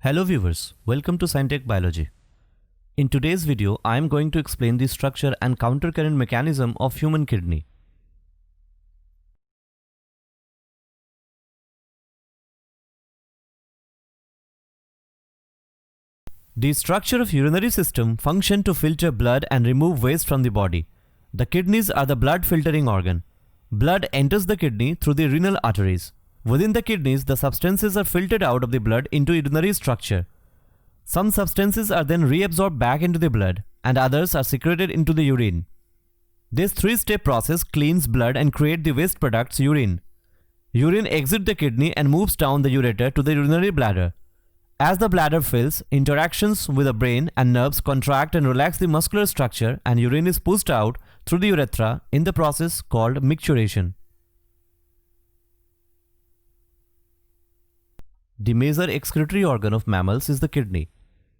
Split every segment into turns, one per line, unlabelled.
Hello viewers, welcome to Scientech Biology. In today's video, I am going to explain the structure and countercurrent mechanism of human kidney. The structure of urinary system function to filter blood and remove waste from the body. The kidneys are the blood filtering organ. Blood enters the kidney through the renal arteries. Within the kidneys, the substances are filtered out of the blood into urinary structure. Some substances are then reabsorbed back into the blood and others are secreted into the urine. This three-step process cleans blood and creates the waste products urine. Urine exits the kidney and moves down the ureter to the urinary bladder. As the bladder fills, interactions with the brain and nerves contract and relax the muscular structure and urine is pushed out through the urethra in the process called micturition. The major excretory organ of mammals is the kidney.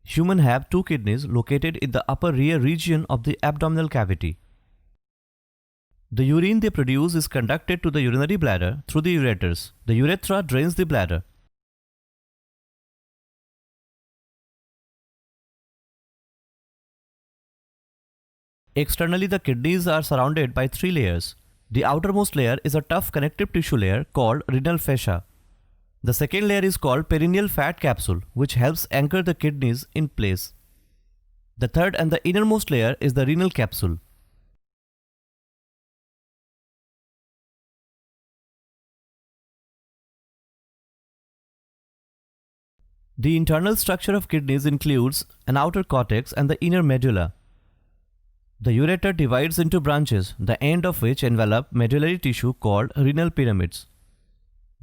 Humans have two kidneys located in the upper rear region of the abdominal cavity. The urine they produce is conducted to the urinary bladder through the ureters. The urethra drains the bladder. Externally, the kidneys are surrounded by three layers. The outermost layer is a tough connective tissue layer called renal fascia. The second layer is called perineal fat capsule, which helps anchor the kidneys in place. The third and the innermost layer is the renal capsule. The internal structure of kidneys includes an outer cortex and the inner medulla. The ureter divides into branches, the end of which envelop medullary tissue called renal pyramids.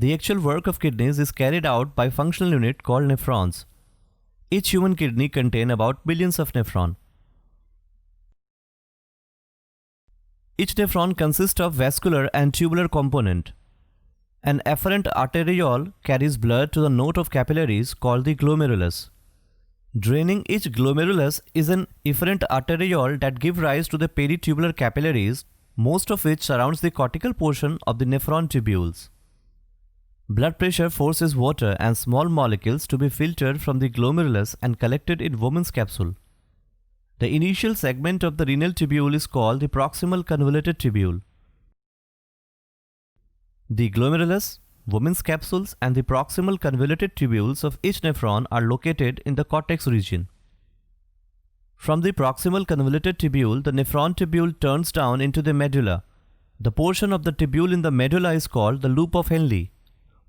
The actual work of kidneys is carried out by functional unit called nephrons. Each human kidney contains about billions of nephrons. Each nephron consists of vascular and tubular component. An afferent arteriole carries blood to the node of capillaries called the glomerulus. Draining each glomerulus is an efferent arteriole that gives rise to the peritubular capillaries, most of which surrounds the cortical portion of the nephron tubules. Blood pressure forces water and small molecules to be filtered from the glomerulus and collected in Woman's capsule. The initial segment of the renal tubule is called the proximal convoluted tubule. The glomerulus, Woman's capsules and the proximal convoluted tubules of each nephron are located in the cortex region. From the proximal convoluted tubule, the nephron tubule turns down into the medulla. The portion of the tubule in the medulla is called the loop of Henle.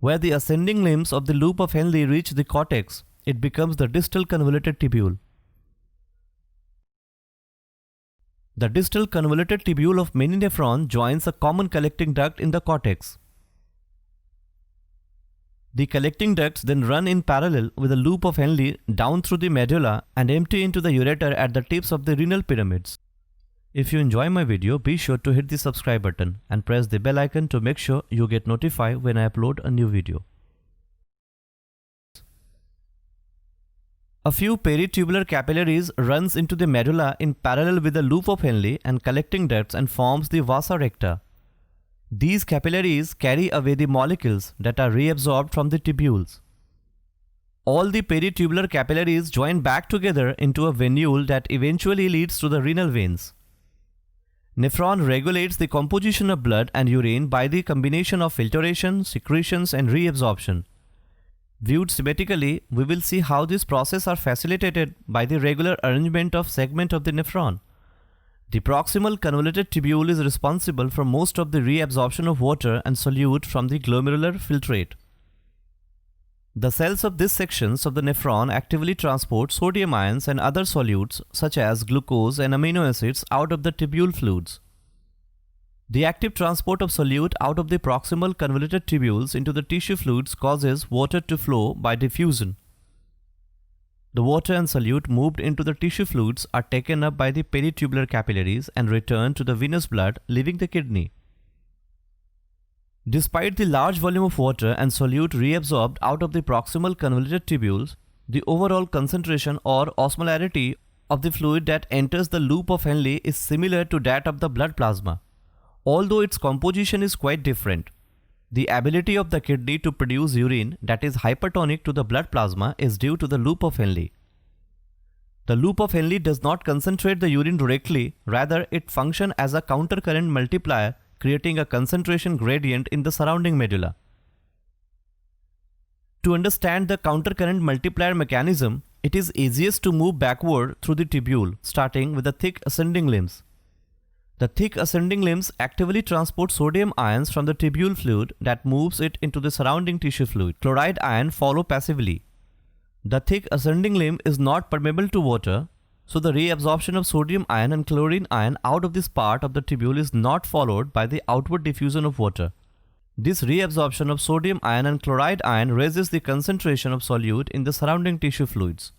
Where the ascending limbs of the loop of Henle reach the cortex, it becomes the distal convoluted tubule. The distal convoluted tubule of many nephrons joins a common collecting duct in the cortex. The collecting ducts then run in parallel with the loop of Henle down through the medulla and empty into the ureter at the tips of the renal pyramids. If you enjoy my video, be sure to hit the subscribe button and press the bell icon to make sure you get notified when I upload a new video. A few peritubular capillaries runs into the medulla in parallel with the loop of Henle and collecting ducts and forms the vasa recta. These capillaries carry away the molecules that are reabsorbed from the tubules. All the peritubular capillaries join back together into a venule that eventually leads to the renal veins. Nephron regulates the composition of blood and urine by the combination of filtration, secretions and reabsorption. Viewed schematically, we will see how these processes are facilitated by the regular arrangement of segments of the nephron. The proximal convoluted tubule is responsible for most of the reabsorption of water and solute from the glomerular filtrate. The cells of these sections of the nephron actively transport sodium ions and other solutes such as glucose and amino acids out of the tubule fluids. The active transport of solute out of the proximal convoluted tubules into the tissue fluids causes water to flow by diffusion. The water and solute moved into the tissue fluids are taken up by the peritubular capillaries and returned to the venous blood, leaving the kidney. Despite the large volume of water and solute reabsorbed out of the proximal convoluted tubules, the overall concentration or osmolarity of the fluid that enters the loop of Henle is similar to that of the blood plasma, although its composition is quite different. The ability of the kidney to produce urine that is hypertonic to the blood plasma is due to the loop of Henle. The loop of Henle does not concentrate the urine directly, rather it functions as a countercurrent multiplier, creating a concentration gradient in the surrounding medulla. To understand the countercurrent multiplier mechanism, it is easiest to move backward through the tubule, starting with the thick ascending limbs. The thick ascending limbs actively transport sodium ions from the tubule fluid that moves it into the surrounding tissue fluid. Chloride ion follow passively. The thick ascending limb is not permeable to water, so the reabsorption of sodium ion and chlorine ion out of this part of the tubule is not followed by the outward diffusion of water. This reabsorption of sodium ion and chloride ion raises the concentration of solute in the surrounding tissue fluids.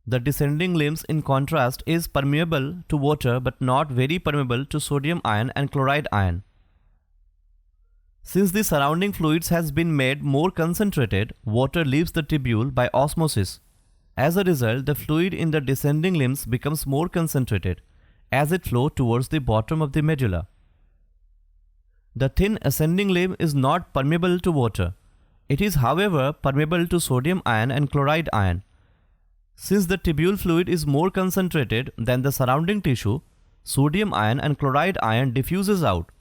The descending limbs, in contrast, is permeable to water but not very permeable to sodium ion and chloride ion. Since the surrounding fluids has been made more concentrated, water leaves the tubule by osmosis. As a result, the fluid in the descending limbs becomes more concentrated as it flows towards the bottom of the medulla. The thin ascending limb is not permeable to water. It is, however, permeable to sodium ion and chloride ion. Since the tubule fluid is more concentrated than the surrounding tissue, sodium ion and chloride ion diffuses out.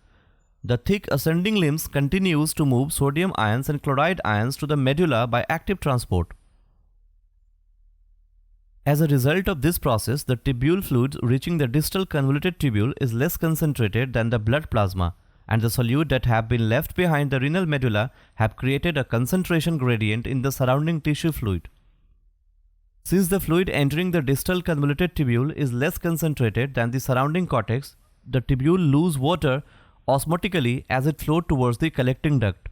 The thick ascending limbs continues to move sodium ions and chloride ions to the medulla by active transport. As a result of this process, the tubule fluid reaching the distal convoluted tubule is less concentrated than the blood plasma, and the solute that have been left behind the renal medulla have created a concentration gradient in the surrounding tissue fluid. Since the fluid entering the distal convoluted tubule is less concentrated than the surrounding cortex, the tubule loses water osmotically as it flows towards the collecting duct.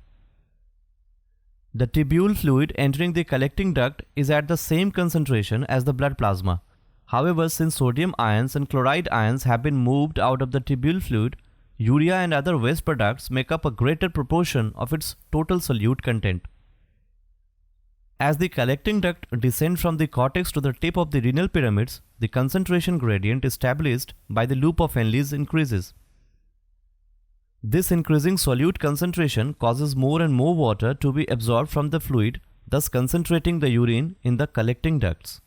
The tubule fluid entering the collecting duct is at the same concentration as the blood plasma. However, since sodium ions and chloride ions have been moved out of the tubule fluid, urea and other waste products make up a greater proportion of its total solute content. As the collecting duct descends from the cortex to the tip of the renal pyramids, the concentration gradient established by the loop of Henle increases. This increasing solute concentration causes more and more water to be absorbed from the fluid, thus concentrating the urine in the collecting ducts.